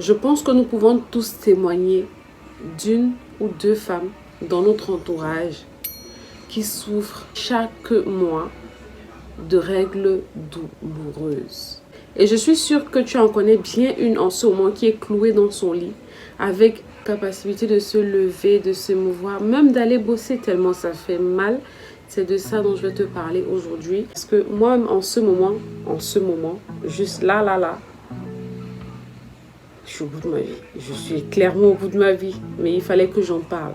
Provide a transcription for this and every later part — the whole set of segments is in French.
Je pense que nous pouvons tous témoigner d'une ou deux femmes dans notre entourage qui souffrent chaque mois de règles douloureuses. Et je suis sûre que tu en connais bien une en ce moment qui est clouée dans son lit avec capacité de se lever, de se mouvoir, même d'aller bosser tellement ça fait mal. C'est de ça dont je vais te parler aujourd'hui. Parce que moi, en ce moment, juste là, je suis au bout de ma vie. Je suis clairement au bout de ma vie, mais il fallait que j'en parle.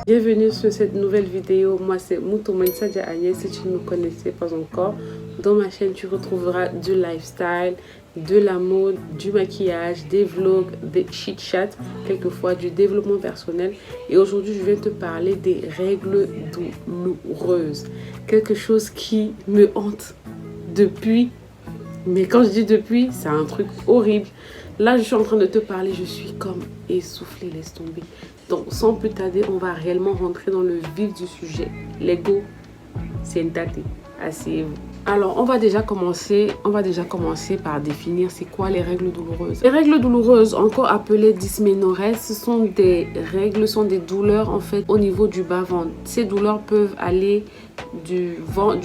Bienvenue sur cette nouvelle vidéo. Moi, c'est Moutoumane Sadia Agnès. Si tu ne me connaissais pas encore, dans ma chaîne, tu retrouveras du lifestyle, de la mode, du maquillage, des vlogs, des chit-chats, quelquefois du développement personnel. Et aujourd'hui, je vais te parler des règles douloureuses. Quelque chose qui me hante depuis. Mais quand je dis depuis, c'est un truc horrible. Là, je suis en train de te parler, je suis comme essoufflée, laisse tomber. Donc, sans plus tarder, on va réellement rentrer dans le vif du sujet. L'ego, c'est une tâte. Asseyez-vous. Alors, on va déjà commencer par définir c'est quoi les règles douloureuses. Les règles douloureuses, encore appelées dysménorrhées, ce sont des règles, sont des douleurs en fait au niveau du bas-ventre. Ces douleurs peuvent aller du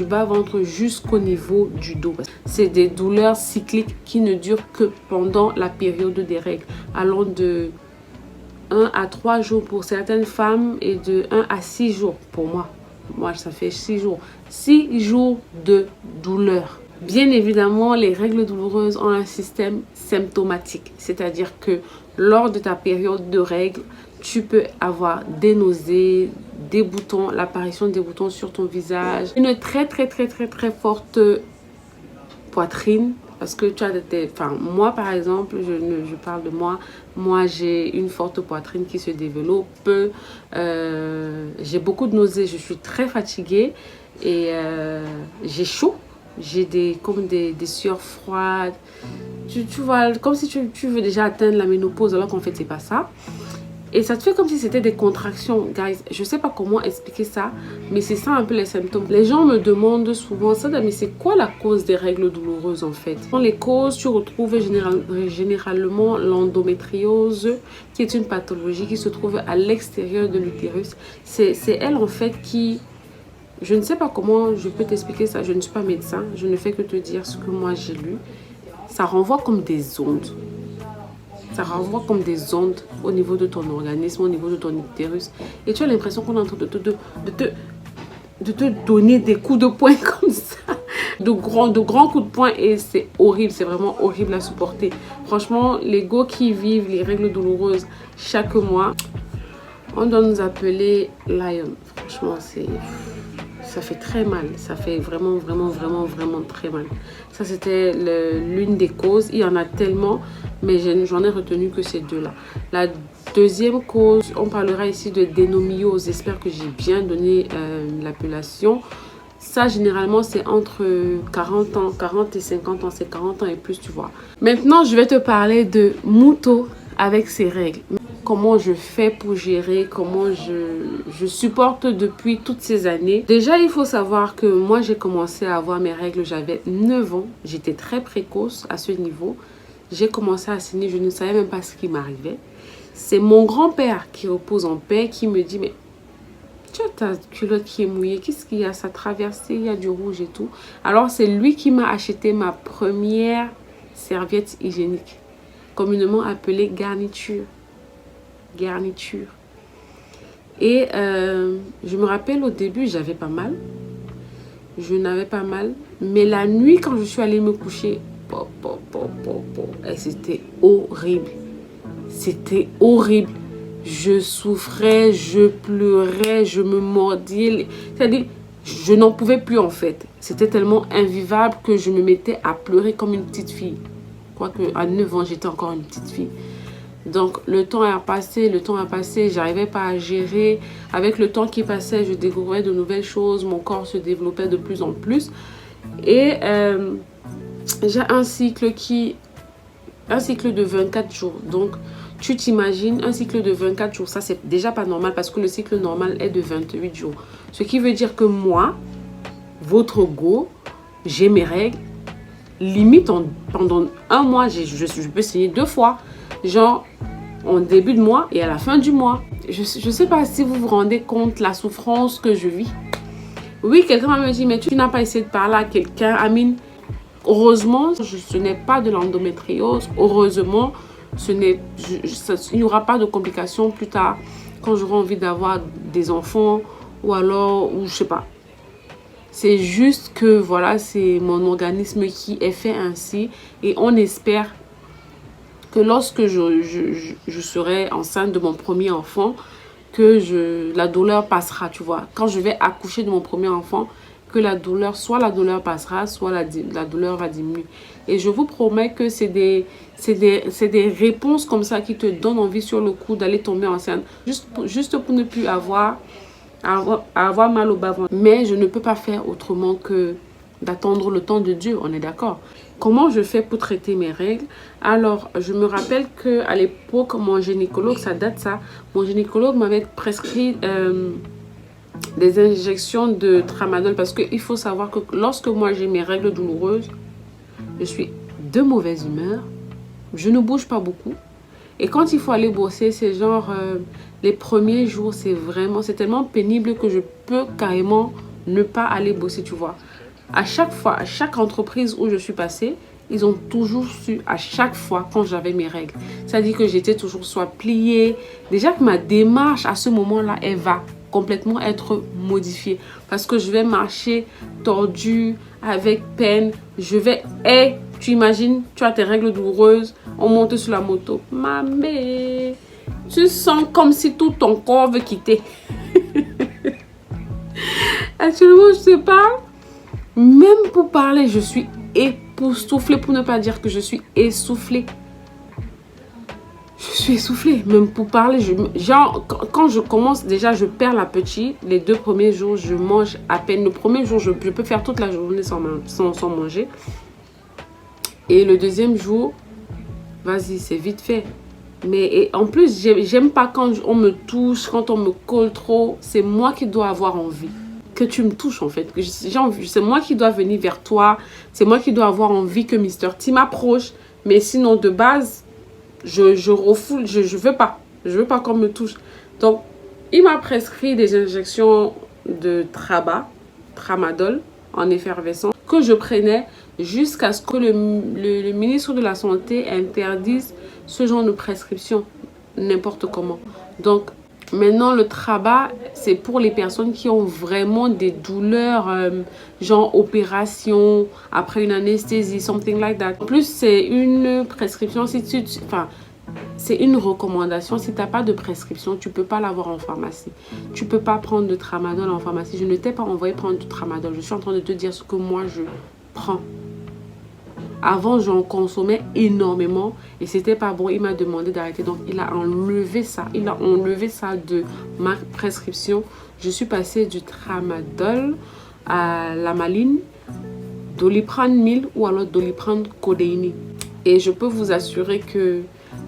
bas-ventre jusqu'au niveau du dos. C'est des douleurs cycliques qui ne durent que pendant la période des règles, allant de 1 à 3 jours pour certaines femmes et de 1 à 6 jours pour moi. Moi, ça fait 6 jours. 6 jours de douleur. Bien évidemment, les règles douloureuses ont un système symptomatique. C'est-à-dire que lors de ta période de règles, tu peux avoir des nausées, des boutons, l'apparition des boutons sur ton visage, une très forte poitrine. Parce que tu as moi par exemple, je parle de moi. Moi, j'ai une forte poitrine qui se développe. J'ai beaucoup de nausées. Je suis très fatiguée et j'ai chaud. J'ai des sueurs froides. Tu vois, comme si tu veux déjà atteindre la ménopause alors qu'en fait, c'est pas ça. Et ça te fait comme si c'était des contractions, guys. Je sais pas comment expliquer ça, mais c'est ça un peu les symptômes. Les gens me demandent souvent ça, mais c'est quoi la cause des règles douloureuses en fait? Dans les causes, tu retrouves généralement l'endométriose, qui est une pathologie qui se trouve à l'extérieur de l'utérus. C'est elle en fait qui... Je ne sais pas comment je peux t'expliquer ça, je ne suis pas médecin, je ne fais que te dire ce que moi j'ai lu. Ça renvoie comme des ondes. Ça renvoie comme des ondes au niveau de ton organisme, au niveau de ton utérus. Et tu as l'impression qu'on est en train de te donner des coups de poing comme ça. De grands coups de poing. Et c'est horrible, c'est vraiment horrible à supporter. Franchement, les go qui vivent les règles douloureuses chaque mois, on doit nous appeler Lion. Franchement, ça fait très mal. Ça fait vraiment très mal. Ça, c'était l'une des causes. Il y en a tellement, mais j'en ai retenu que ces deux-là. La deuxième cause, on parlera ici de dénomiose. J'espère que j'ai bien donné l'appellation. Ça, généralement, c'est entre 40 et 50 ans. C'est 40 ans et plus, tu vois. Maintenant, je vais te parler de Mouto avec ses règles. Comment je fais pour gérer, comment je supporte depuis toutes ces années. Déjà, il faut savoir que moi, j'ai commencé à avoir mes règles, j'avais 9 ans. J'étais très précoce à ce niveau. J'ai commencé à saigner, je ne savais même pas ce qui m'arrivait. C'est mon grand-père qui repose en paix qui me dit, mais tu as ta culotte qui est mouillée, qu'est-ce qu'il y a? Ça traversé, il y a du rouge et tout. Alors, c'est lui qui m'a acheté ma première serviette hygiénique, communément appelée garniture. Et je me rappelle au début, j'avais pas mal. Je n'avais pas mal. Mais la nuit, quand je suis allée me coucher, c'était horrible. C'était horrible. Je souffrais, je pleurais, je me mordais. C'est-à-dire, je n'en pouvais plus en fait. C'était tellement invivable que je me mettais à pleurer comme une petite fille. Quoique à 9 ans, j'étais encore une petite fille. Donc, le temps a passé, j'arrivais pas à gérer. Avec le temps qui passait, je découvrais de nouvelles choses, mon corps se développait de plus en plus. Et j'ai un cycle de 24 jours. Donc, tu t'imagines, un cycle de 24 jours, ça c'est déjà pas normal parce que le cycle normal est de 28 jours. Ce qui veut dire que moi, votre go, j'ai mes règles limite, pendant un mois, je peux saigner 2 fois. Genre, en début de mois et à la fin du mois. Je ne sais pas si vous vous rendez compte la souffrance que je vis. Oui, quelqu'un me dit, mais tu n'as pas essayé de parler à quelqu'un, Amine. Heureusement, ce n'est pas de l'endométriose. Heureusement, il n'y aura pas de complications plus tard quand j'aurai envie d'avoir des enfants ou alors, ou je sais pas. C'est juste que voilà, c'est mon organisme qui est fait ainsi et on espère que lorsque je serai enceinte de mon premier enfant, que la douleur passera, tu vois. Quand je vais accoucher de mon premier enfant, que la douleur passera, soit la douleur va diminuer. Et je vous promets que c'est des réponses comme ça qui te donnent envie sur le coup d'aller tomber enceinte. Juste pour ne plus avoir mal au bas-ventre. Mais je ne peux pas faire autrement que d'attendre le temps de Dieu, on est d'accord. Comment je fais pour traiter mes règles? Alors, je me rappelle qu'à l'époque, mon gynécologue, ça date ça, mon gynécologue m'avait prescrit des injections de tramadol parce qu'il faut savoir que lorsque moi j'ai mes règles douloureuses, je suis de mauvaise humeur, je ne bouge pas beaucoup. Et quand il faut aller bosser, c'est genre les premiers jours, c'est tellement pénible que je peux carrément ne pas aller bosser, tu vois. À chaque fois, à chaque entreprise où je suis passée, ils ont toujours su à chaque fois quand j'avais mes règles. C'est-à-dire que j'étais toujours soit pliée. Déjà que ma démarche à ce moment-là, elle va complètement être modifiée. Parce que je vais marcher tordue, avec peine. Je vais... Hey, tu imagines, tu as tes règles douloureuses, on monte sur la moto. Mamé, tu sens comme si tout ton corps veut quitter. Actuellement, je sais pas. Même pour parler, je suis époustouflée, pour ne pas dire que je suis essoufflée. Je suis essoufflée, même pour parler. Genre, quand je commence, déjà, je perds l'appétit. Les 2 premiers jours, je mange à peine. Le premier jour, je peux faire toute la journée sans manger. Et le deuxième jour, vas-y, c'est vite fait. Mais en plus, j'aime pas quand on me touche, quand on me colle trop. C'est moi qui dois avoir envie que tu me touches en fait. C'est moi qui dois venir vers toi. C'est moi qui dois avoir envie que Mr. T m'approche. Mais sinon, de base, je refoule. Je veux pas. Je veux pas qu'on me touche. Donc, il m'a prescrit des injections de tramadol en effervescent que je prenais jusqu'à ce que le ministre de la Santé interdise ce genre de prescription n'importe comment. Donc, maintenant, le trabat, c'est pour les personnes qui ont vraiment des douleurs, genre opération, après une anesthésie, something like that. En plus, c'est une prescription, c'est une recommandation. Si tu n'as pas de prescription, tu ne peux pas l'avoir en pharmacie. Tu ne peux pas prendre de tramadol en pharmacie. Je ne t'ai pas envoyé prendre du tramadol. Je suis en train de te dire ce que moi, je prends. Avant, j'en consommais énormément et c'était pas bon. Il m'a demandé d'arrêter. Donc, il a enlevé ça. Il a enlevé ça de ma prescription. Je suis passée du tramadol à la maline, Doliprane 1000 ou alors Doliprane codéine. Et je peux vous assurer que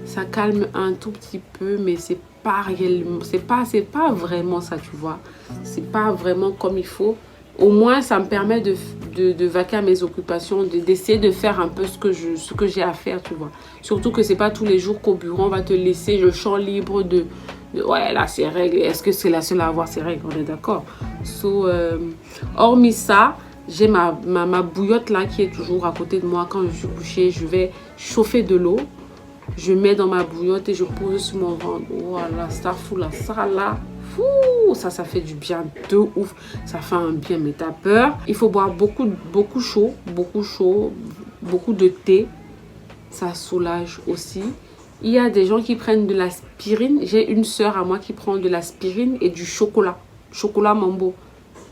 ça calme un tout petit peu, mais c'est pas réellement, c'est pas vraiment ça, tu vois. C'est pas vraiment comme il faut. Au moins, ça me permet de vaquer à mes occupations, d'essayer de faire un peu ce que j'ai à faire, tu vois. Surtout que c'est pas tous les jours qu'au bureau, on va te laisser le champ libre de ouais, là, ses règles. Est-ce que c'est la seule à avoir ses règles? On est d'accord. Hormis ça, j'ai ma bouillotte là qui est toujours à côté de moi. Quand je suis couchée, je vais chauffer de l'eau. Je mets dans ma bouillotte et je pose sur mon ventre. Voilà, ça fout là, ça là. Ça fait du bien de ouf. Ça fait un bien, mais t'as peur. Il faut boire beaucoup chaud, beaucoup de thé. Ça soulage aussi. Il y a des gens qui prennent de l'aspirine. J'ai une sœur à moi qui prend de l'aspirine et du chocolat. Chocolat Mambo.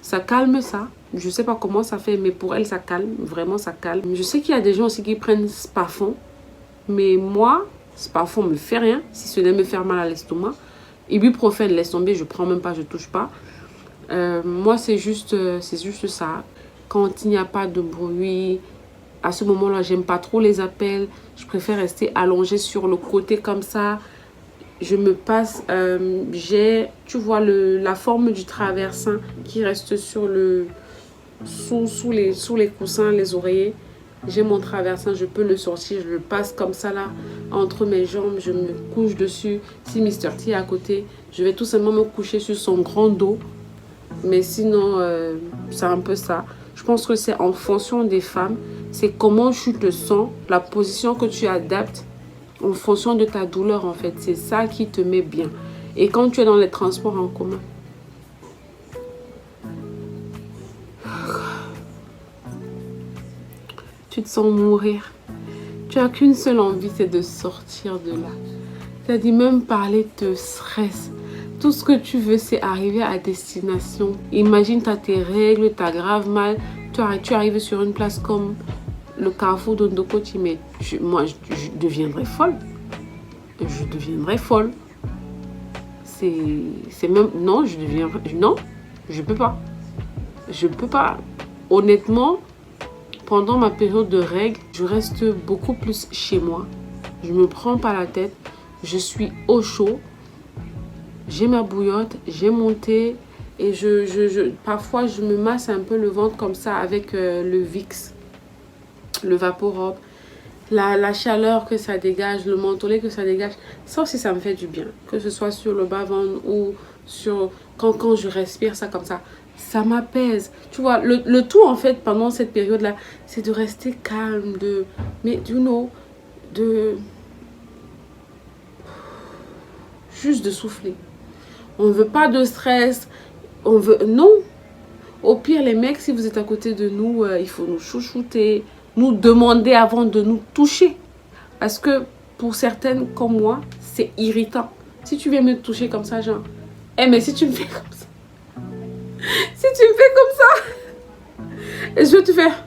Ça calme ça. Je sais pas comment ça fait, mais pour elle, ça calme. Vraiment, ça calme. Je sais qu'il y a des gens aussi qui prennent Spafon. Mais moi, Spafon me fait rien. Si ce n'est me faire mal à l'estomac. Ibuprofène, laisse tomber, je prends même pas, je touche pas. Moi, c'est juste ça. Quand il n'y a pas de bruit, à ce moment-là, j'aime pas trop les appels. Je préfère rester allongée sur le côté comme ça. Je me passe, tu vois, la forme du traversin qui reste sur sous les coussins, les oreillers. j'ai mon traversin, je peux le sortir, je le passe comme ça là, entre mes jambes, je me couche dessus. Si Mr. T est à côté, je vais tout simplement me coucher sur son grand dos. Mais sinon, c'est un peu ça. Je pense que c'est en fonction des femmes, c'est comment tu te sens, la position que tu adaptes en fonction de ta douleur en fait. C'est ça qui te met bien. Et quand tu es dans les transports en commun, tu te sens mourir. Tu n'as qu'une seule envie, c'est de sortir de là. C'est-à-dire même parler te stresse. Tout ce que tu veux, c'est arriver à destination. Imagine, tu as tes règles, tu as grave mal. Tu arrives sur une place comme le carrefour d'Ondokoti, mais moi, je deviendrais folle. Je deviendrais folle. C'est même... Non, je deviendrais... Non, je peux pas. Je peux pas. Honnêtement, pendant ma période de règles, je reste beaucoup plus chez moi. Je me prends pas la tête. Je suis au chaud. J'ai ma bouillotte, j'ai mon thé. Et parfois, je me masse un peu le ventre comme ça avec le Vicks, le Vaporub. La chaleur que ça dégage, le menthol que ça dégage. Ça aussi, ça me fait du bien. Que ce soit sur le bas-ventre ou sur... Quand je respire ça comme ça. Ça m'apaise. Tu vois, le tout en fait pendant cette période-là, c'est de rester calme, juste de souffler. On ne veut pas de stress. On veut... Non. Au pire, les mecs, si vous êtes à côté de nous, il faut nous chouchouter, nous demander avant de nous toucher. Parce que pour certaines comme moi, c'est irritant. Si tu viens me toucher comme ça, genre... mais si tu me fais comme ça... Si tu me fais comme ça... Et je vais te faire...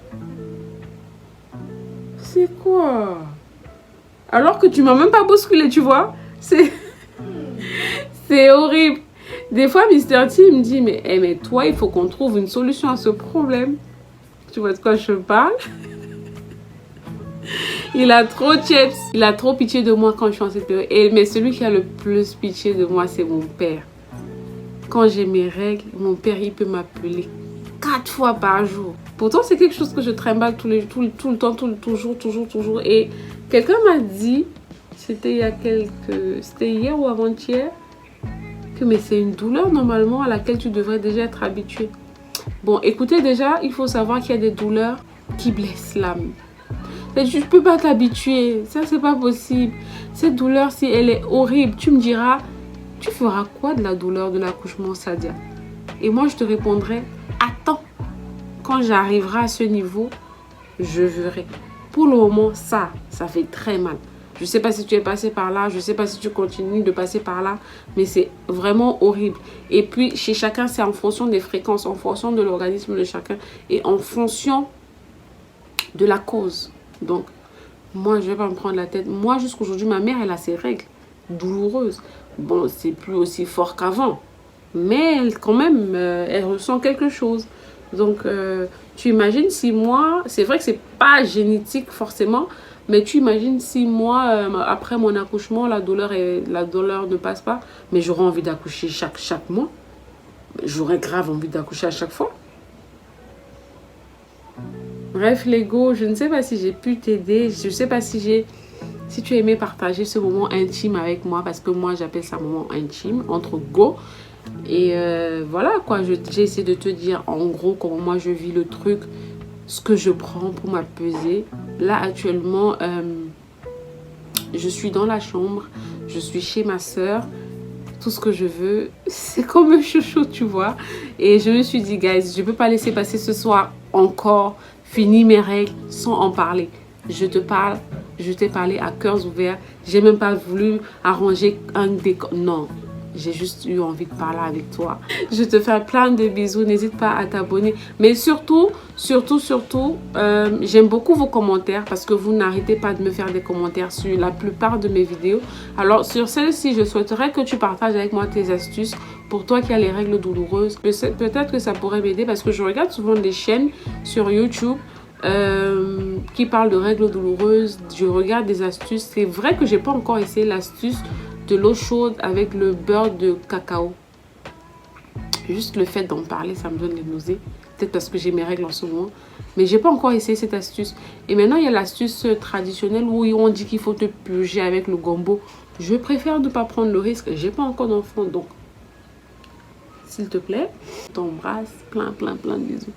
C'est quoi? Alors que tu m'as même pas bousculé, tu vois? C'est horrible. Des fois, Mr. T me dit, mais toi, il faut qu'on trouve une solution à ce problème. Tu vois de quoi je parle? Il a trop chips. Il a trop pitié de moi quand je suis en cette période. Mais celui qui a le plus pitié de moi, c'est mon père. Quand j'ai mes règles, mon père, il peut m'appeler 4 fois par jour. Pourtant, c'est quelque chose que je trimballe tout le temps, toujours. Et quelqu'un m'a dit, c'était hier ou avant-hier, mais c'est une douleur normalement à laquelle tu devrais déjà être habitué. Bon, écoutez, déjà, il faut savoir qu'il y a des douleurs qui blessent l'âme. Tu ne peux pas t'habituer, ça c'est pas possible. Cette douleur, si elle est horrible, tu me diras, tu feras quoi de la douleur de l'accouchement, Sadia? Et moi, je te répondrai, attends, quand j'arriverai à ce niveau, je verrai. Pour le moment, ça fait très mal. Je ne sais pas si tu es passé par là, je ne sais pas si tu continues de passer par là, mais c'est vraiment horrible. Et puis, chez chacun, c'est en fonction des fréquences, en fonction de l'organisme de chacun et en fonction de la cause. Donc, moi, je ne vais pas me prendre la tête. Moi, jusqu'aujourd'hui, ma mère, elle a ses règles douloureuses. Bon, c'est plus aussi fort qu'avant, mais elle, quand même, elle ressent quelque chose. Donc, tu imagines si moi, c'est vrai que c'est pas génétique forcément, mais tu imagines si moi, après mon accouchement, la douleur ne passe pas, mais j'aurais envie d'accoucher chaque mois. J'aurais grave envie d'accoucher à chaque fois. Bref, Lego, je ne sais pas si j'ai pu t'aider. Je ne sais pas si tu as aimé partager ce moment intime avec moi, parce que moi, j'appelle ça un moment intime entre go. Et voilà quoi, j'ai essayé de te dire en gros comment moi je vis le truc, ce que je prends pour m'apaiser. Là actuellement, je suis dans la chambre, je suis chez ma soeur. Tout ce que je veux, c'est comme un chouchou, tu vois. Et je me suis dit, guys, je ne peux pas laisser passer ce soir encore, fini mes règles, sans en parler. Je te parle, je t'ai parlé à cœur ouvert. J'ai même pas voulu arranger un décor. Non. J'ai juste eu envie de parler avec toi. Je te fais plein de bisous. N'hésite pas à t'abonner. Mais surtout, j'aime beaucoup vos commentaires parce que vous n'arrêtez pas de me faire des commentaires sur la plupart de mes vidéos. Alors, sur celle-ci, je souhaiterais que tu partages avec moi tes astuces pour toi qui as les règles douloureuses. Peut-être que ça pourrait m'aider parce que je regarde souvent des chaînes sur YouTube qui parlent de règles douloureuses. Je regarde des astuces. C'est vrai que j'ai pas encore essayé l'astuce de l'eau chaude avec le beurre de cacao. Juste le fait d'en parler, ça me donne les nausées. peut-être parce que j'ai mes règles en ce moment. Mais j'ai pas encore essayé cette astuce. Et maintenant, il y a l'astuce traditionnelle où on dit qu'il faut te purger avec le gombo. Je préfère ne pas prendre le risque. J'ai pas encore d'enfant, donc s'il te plaît, je t'embrasse plein de bisous.